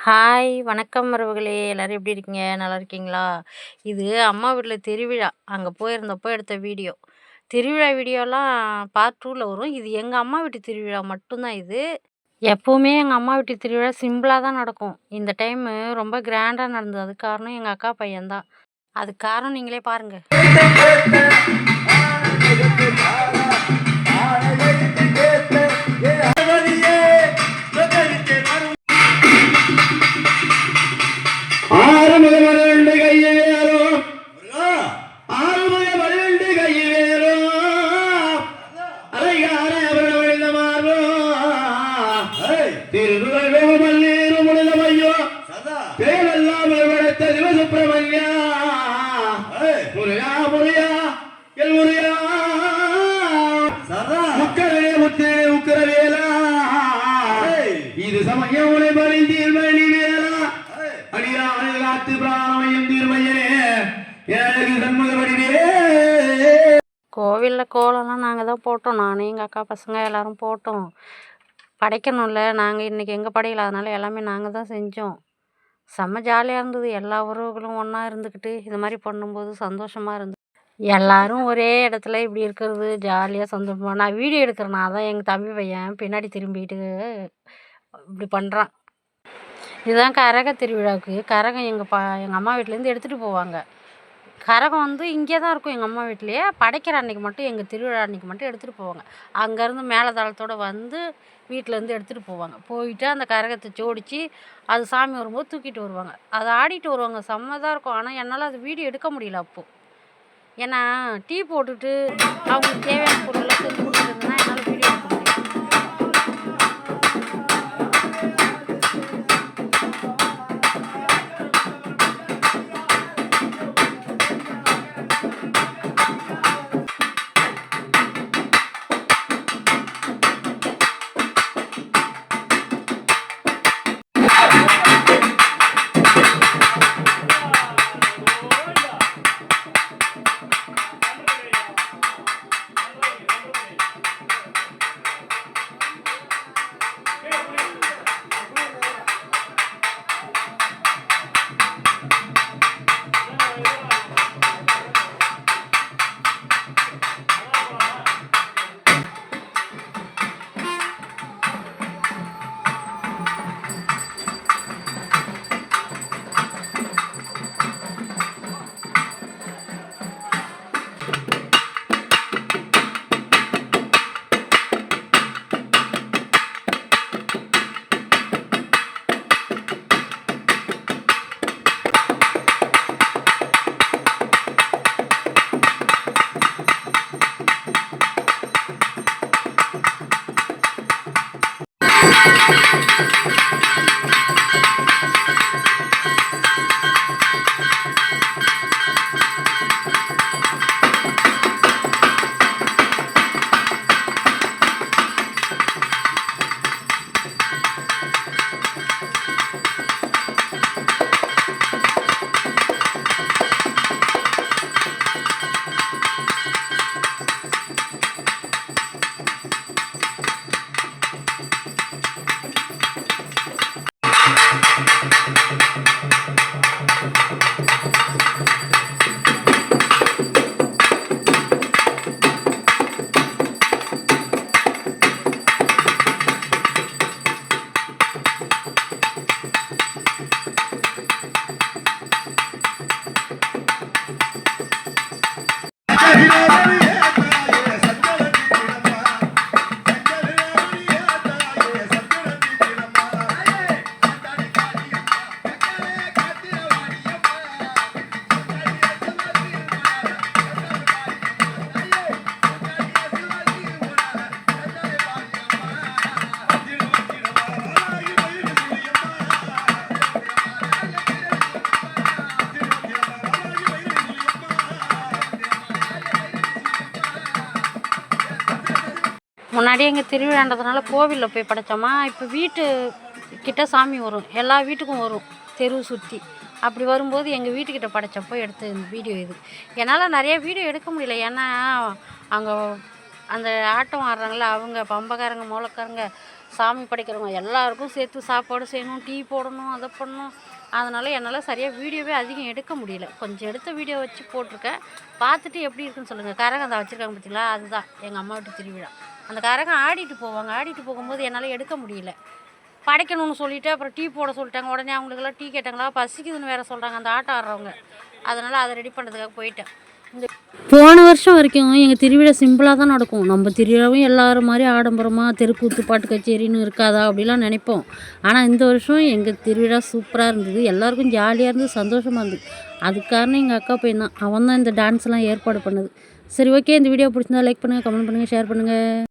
Hi! வணக்கம் உறவுகளே! எல்லாரும் எப்படி இருக்கீங்க? நல்லா இருக்கீங்களா? இது அம்மா வீட்ல திருவிழா. அங்க போயிருந்தப்போ எடுத்த வீடியோ. திருவிழா வீடியோலாம் பார்ட் 2ல வரும். இது எங்க அம்மா வீட்டு திருவிழா மட்டும் தான் இது. எப்பவுமே எங்க அம்மா வீட்டு திருவிழா சிம்பிளா தான் நடக்கும். இந்த டைமு ரொம்ப கிராண்டா நடந்தது. அதுக்கு காரணம் எங்க அக்கா பையன் தான். அதுக்கு காரணம் நீங்களே பாருங்க. ஆறுமுக மலண்டு கையேறும் ஆறுமுக மலண்டு கையேறும் அலைகார அவர்கள் மாறும் திருவுகளோ மல்லீரும் முழுமையோ பேரெல்லாம் வளர்த்த சிவசுப்பிரமணியா முருகா முருகா எல் முருகா முக்கரே முத்தே உக்கரவேலா இது சமயம் உனை பணிந்தீர் மணி வேலா அடியானை காத்து பிராணமையும் தீர்மையனே எனக்கு சண்முக வடிவே. கோவிலில் கோலம்லாம் நாங்கள் தான் போட்டோம். நானும் எங்கள் அக்கா பசங்க எல்லாரும் போட்டோம். படைக்கணும்ல. நாங்கள் இன்றைக்கி எங்கள் படையில அதனால் எல்லாமே நாங்கள் தான் செஞ்சோம். செம்ம ஜாலியாக இருந்தது. எல்லா உறவுகளும் ஒன்றா இருந்துக்கிட்டு இது மாதிரி பண்ணும்போது சந்தோஷமாக இருந்தது. எல்லாரும் ஒரே இடத்துல இப்படி இருக்கிறது ஜாலியாக சந்தோஷமாக. நான் வீடியோ எடுக்கிறேன். நான் தான் எங்கள் தம்பி பையன் பின்னாடி திரும்பிட்டு இப்படி பண்ணுறான். இதுதான் கரக திருவிழாவுக்கு கரகம் எங்கள் அம்மா வீட்டிலேருந்து எடுத்துகிட்டு போவாங்க. கரகம் வந்து இங்கே தான் இருக்கும் எங்கள் அம்மா வீட்லேயே. படைக்கிற அன்றைக்கி மட்டும் எங்கள் திருவிழா அன்றைக்கி மட்டும் எடுத்துகிட்டு போவாங்க. அங்கேருந்து மேளதாளத்தோடு வந்து வீட்டிலேருந்து எடுத்துகிட்டு போவாங்க. போயிட்டு அந்த கரகத்தை ஜோடித்து அது சாமி வரும்போது தூக்கிட்டு வருவாங்க. அதை ஆடிட்டு வருவாங்க. செம்மதாக இருக்கும். ஆனால் என்னால் அது வீடியோ எடுக்க முடியல அப்போது. ஏன்னா டீ போட்டுட்டு அவங்களுக்கு தேவையான பொருளெல்லாம் செஞ்சு கொடுத்துருந்தேன்னா என்னால் வீடியோ எடுக்க முடியல. முன்னாடி எங்கள் திருவிழான்றதுனால கோவிலில் போய் படைச்சோமா. இப்போ வீட்டு கிட்ட சாமி வரும். எல்லா வீட்டுக்கும் வரும் தெருவு சுற்றி. அப்படி வரும்போது எங்கள் வீட்டுக்கிட்ட படைச்சப்போ எடுத்த இந்த வீடியோ இது. என்னால் நிறைய வீடியோ எடுக்க முடியல. ஏன்னா அங்கே அந்த ஆட்டம் ஆடுறாங்கள அவங்க பம்பக்காரங்க மூலக்காரங்க சாமி படைக்கிறவங்க எல்லாருக்கும் சேர்த்து சாப்பாடு செய்யணும், டீ போடணும், அதை பண்ணணும். அதனால் என்னால் சரியாக வீடியோவே அதிகம் எடுக்க முடியல. கொஞ்சம் எடுத்த வீடியோ வச்சு போட்டிருக்கேன். பார்த்துட்டு எப்படி இருக்குன்னு சொல்லுங்கள். கரகம் அதை வச்சுருக்காங்க பார்த்தீங்களா, அதுதான் எங்கள் அம்மா வீட்டு திருவிழா. அந்த கரகம் ஆடிட்டு போவாங்க. ஆடிட்டு போகும்போது என்னால் எடுக்க முடியல. படைக்கணும்னு சொல்லிவிட்டு அப்புறம் டீ போட சொல்லிட்டாங்க. உடனே அவங்களுக்கெல்லாம் டீ கேட்டாங்களா, பசிக்குதுன்னு வேறு சொல்கிறாங்க அந்த ஆட்டம் ஆடுறவங்க. அதனால் அதை ரெடி பண்ணுறதுக்காக போயிட்டேன். போன வருஷம் வரைக்கும் எங்கள் திருவிழா சிம்பிளாக தான் நடக்கும். நம்ம திருவிழாவும் எல்லாரும் மாதிரி ஆடம்பரமாக தெருக்கூத்து பாட்டு கச்சேரின்னு இருக்காதா அப்படிலாம் நினைப்போம். ஆனால் இந்த வருஷம் எங்கள் திருவிழா சூப்பராக இருந்தது. எல்லாருக்கும் ஜாலியாக இருந்தது, சந்தோஷமாக இருந்தது. அதுக்கு காரணம் எங்கள் அக்கா பையன் தான். அவன் தான் இந்த டான்ஸ்லாம் ஏற்பாடு பண்ணது. சரி, ஓகே. இந்த வீடியோ பிடிச்சிருந்தா லைக் பண்ணுங்கள், கமெண்ட் பண்ணுங்கள், ஷேர் பண்ணுங்கள்.